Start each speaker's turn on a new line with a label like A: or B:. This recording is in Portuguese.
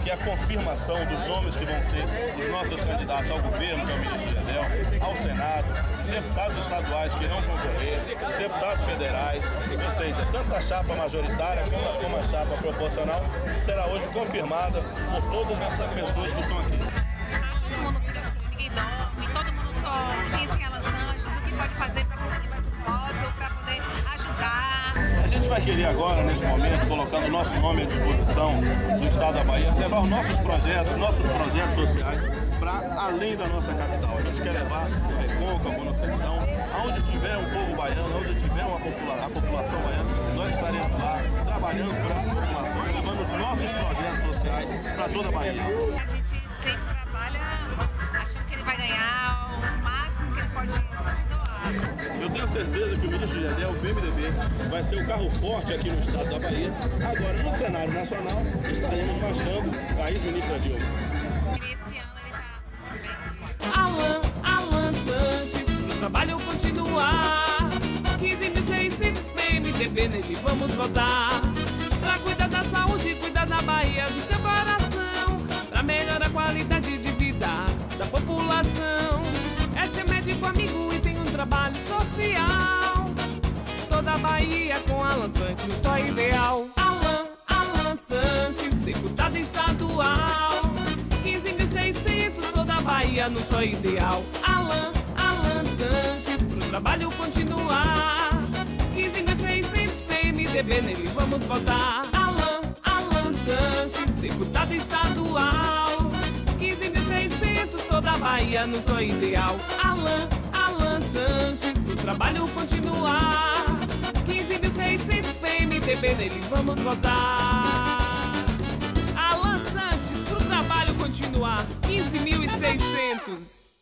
A: que é a confirmação dos nomes que vão ser os nossos candidatos ao governo, que é o ministro Gedel, ao Senado, os deputados estaduais que irão concorrer, os deputados federais, ou seja, tanto a chapa majoritária como a chapa proporcional será hoje confirmada por todas essas pessoas que estão aqui.
B: Todo mundo fica, ninguém dorme, todo mundo só pensa em Alan Sanches, o que pode fazer para conseguir mais um voto, para poder ajudar.
A: A gente vai querer agora, nesse momento, colocando o nosso nome à disposição do Estado da Bahia, levar os nossos projetos sociais para além da nossa capital. A gente quer levar o Recôncavo, no Sertão, aonde tiver um povo baiano, onde tiver a população baiana, nós estaremos lá trabalhando por essa população, levando os nossos projetos sociais para toda a Bahia.
B: A gente sempre trabalha achando que ele vai ganhar o máximo que ele pode doar.
A: Eu tenho certeza que o ministro Gedel, o PMDB, vai ser o carro forte aqui no estado da Bahia. Agora, no cenário nacional, estaremos marchando com a ex-ministra Dilma.
B: Esse ano ele tá
C: Alan Sanches, pro trabalho continuar. 15.600 PMDB, nele vamos votar. Pra cuidar da saúde, cuidar da Bahia, do seu coração. Pra melhorar a qualidade de vida da população. É ser médico amigo e tem um trabalho social. Toda a Bahia com Alan Sanches, só ideal. Alan Sanches, deputado estadual. 15.600, toda a Bahia no só ideal. Alan Sanches, pro trabalho continuar. 15.600 PMDB, nele vamos votar. Alan Sanches, deputado estadual. 15.600, toda a Bahia no só ideal. Alan Sanches, pro trabalho continuar. 15.600 PMDB, nele vamos votar. Alan Sanches, pro trabalho continuar. 15.600.